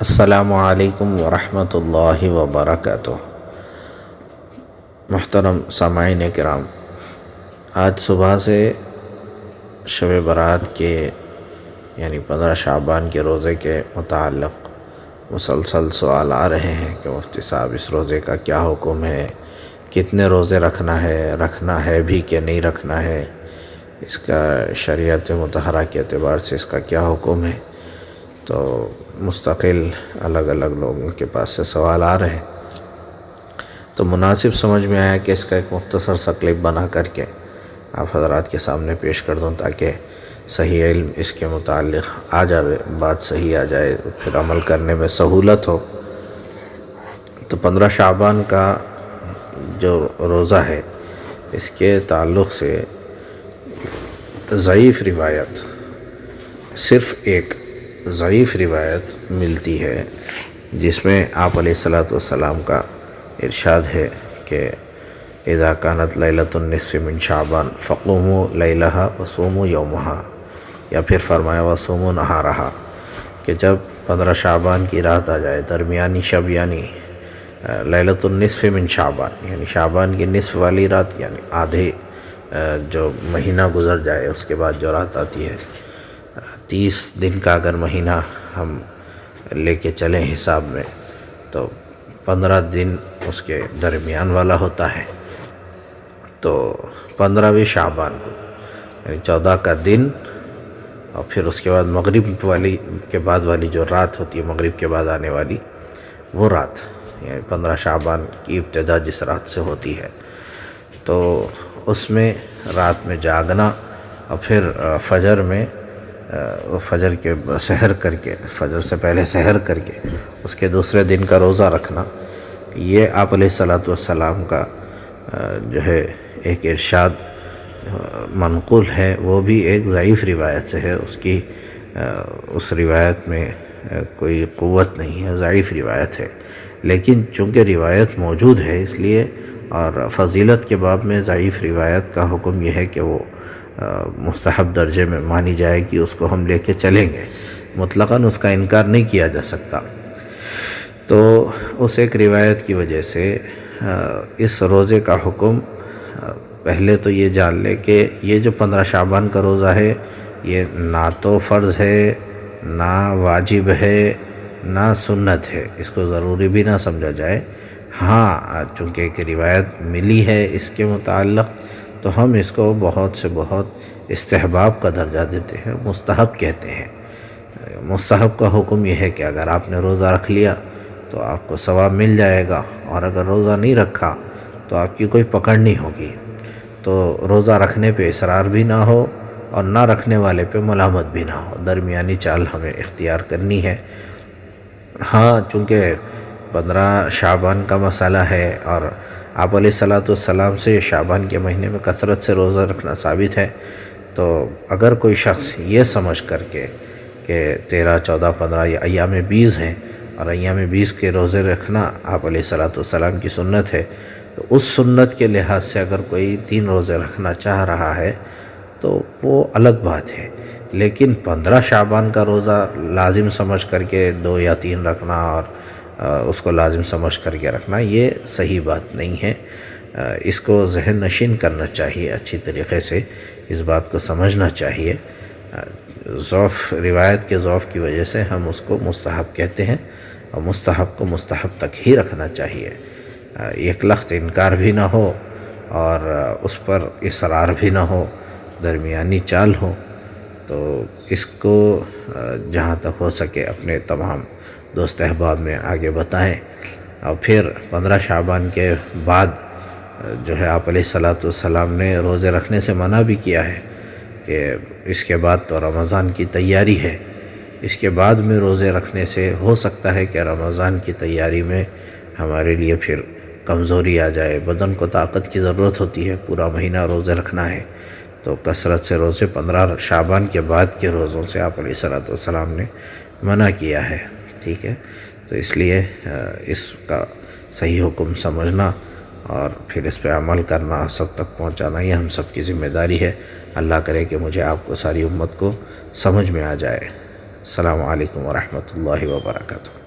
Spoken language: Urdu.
السلام علیکم ورحمۃ اللہ وبرکاتہ۔ محترم سامعین کرام، آج صبح سے شب برات کے یعنی 15 شعبان کے روزے کے متعلق مسلسل سوال آ رہے ہیں کہ مفتی صاحب اس روزے کا کیا حکم ہے، کتنے روزے رکھنا ہے بھی کہ نہیں رکھنا ہے، اس کا شریعت مطہرہ کے اعتبار سے اس کا کیا حکم ہے۔ تو مستقل الگ الگ لوگوں کے پاس سے سوال آ رہے ہیں، تو مناسب سمجھ میں آیا کہ اس کا ایک مختصر سا کلپ بنا کر کے آپ حضرات کے سامنے پیش کر دوں تاکہ صحیح علم اس کے متعلق آ جائے، بات صحیح آ جائے، پھر عمل کرنے میں سہولت ہو۔ تو 15 شعبان کا جو روزہ ہے اس کے تعلق سے ضعیف روایت، صرف ایک ضعیف روایت ملتی ہے جس میں آپ علیہ السلام کا ارشاد ہے کہ اذا كانت لیلۃ النصف من شعبان فقوموا لیلہا وصوموا یومہا، یا پھر فرمایا وصوموا نہارہا، کہ جب 15 شعبان کی رات آ جائے، درمیانی شب یعنی لیلۃ النصف من شعبان یعنی شعبان کی نصف والی رات، یعنی آدھے جو مہینہ گزر جائے اس کے بعد جو رات آتی ہے، 30 دن کا اگر مہینہ ہم لے کے چلیں حساب میں تو 15 دن اس کے درمیان والا ہوتا ہے۔ تو 15ویں شعبان کو یعنی 14 کا دن، اور پھر اس کے بعد مغرب والی کے بعد والی جو رات ہوتی ہے، مغرب کے بعد آنے والی وہ رات، یعنی 15 شعبان کی ابتدا جس رات سے ہوتی ہے، تو اس میں رات میں جاگنا، اور پھر فجر کے سحر کر کے، فجر سے پہلے سحر کر کے اس کے دوسرے دن کا روزہ رکھنا، یہ آپ علیہ السلام کا جو ہے ایک ارشاد منقول ہے، وہ بھی ایک ضعیف روایت سے ہے، اس روایت میں کوئی قوت نہیں ہے، ضعیف روایت ہے، لیکن چونکہ روایت موجود ہے اس لیے، اور فضیلت کے باب میں ضعیف روایت کا حکم یہ ہے کہ وہ مستحب درجے میں مانی جائے گی، اس کو ہم لے کے چلیں گے، مطلقاً اس کا انکار نہیں کیا جا سکتا۔ تو اس ایک روایت کی وجہ سے اس روزے کا حکم، پہلے تو یہ جان لے کہ یہ جو 15 شعبان کا روزہ ہے یہ نہ تو فرض ہے، نہ واجب ہے، نہ سنت ہے، اس کو ضروری بھی نہ سمجھا جائے۔ ہاں، چونکہ ایک روایت ملی ہے اس کے متعلق تو ہم اس کو بہت سے بہت استحباب کا درجہ دیتے ہیں، مستحب کہتے ہیں۔ مستحب کا حکم یہ ہے کہ اگر آپ نے روزہ رکھ لیا تو آپ کو ثواب مل جائے گا، اور اگر روزہ نہیں رکھا تو آپ کی کوئی پکڑ نہیں ہوگی۔ تو روزہ رکھنے پہ اصرار بھی نہ ہو اور نہ رکھنے والے پہ ملامت بھی نہ ہو، درمیانی چال ہمیں اختیار کرنی ہے۔ ہاں، چونکہ 15 شعبان کا مسئلہ ہے اور آپ علیہ السلام سے شعبان کے مہینے میں کثرت سے روزہ رکھنا ثابت ہے، تو اگر کوئی شخص یہ سمجھ کر کے کہ 13، 14، 15 یہ ایام 20 ہیں اور ایام 20 کے روزے رکھنا آپ علیہ السلام کی سنت ہے، تو اس سنت کے لحاظ سے اگر کوئی 3 روزے رکھنا چاہ رہا ہے تو وہ الگ بات ہے، لیکن 15 شعبان کا روزہ لازم سمجھ کر کے 2 یا 3 رکھنا اور اس کو لازم سمجھ کر کے رکھنا، یہ صحیح بات نہیں ہے۔ اس کو ذہن نشین کرنا چاہیے، اچھی طریقے سے اس بات کو سمجھنا چاہیے۔ روایت کے ضعف کی وجہ سے ہم اس کو مستحب کہتے ہیں، اور مستحب کو مستحب تک ہی رکھنا چاہیے، ایک لخت انکار بھی نہ ہو اور اس پر اصرار بھی نہ ہو، درمیانی چال ہو۔ تو اس کو جہاں تک ہو سکے اپنے تمام دوست احباب میں آگے بتائیں، اور پھر 15 شعبان کے بعد جو ہے آپ علیہ السلام نے روزے رکھنے سے منع بھی کیا ہے کہ اس کے بعد تو رمضان کی تیاری ہے، اس کے بعد میں روزے رکھنے سے ہو سکتا ہے کہ رمضان کی تیاری میں ہمارے لیے پھر کمزوری آ جائے، بدن کو طاقت کی ضرورت ہوتی ہے، پورا مہینہ روزے رکھنا ہے، تو کثرت سے روزے 15 شعبان کے بعد کے روزوں سے آپ علیہ السلام نے منع کیا ہے، ٹھیک ہے۔ تو اس لیے اس کا صحیح حکم سمجھنا اور پھر اس پہ عمل کرنا، سب تک پہنچانا، یہ ہم سب کی ذمہ داری ہے۔ اللہ کرے کہ مجھے آپ کو، ساری امت کو سمجھ میں آ جائے۔ السلام علیکم ورحمۃ اللہ وبرکاتہ۔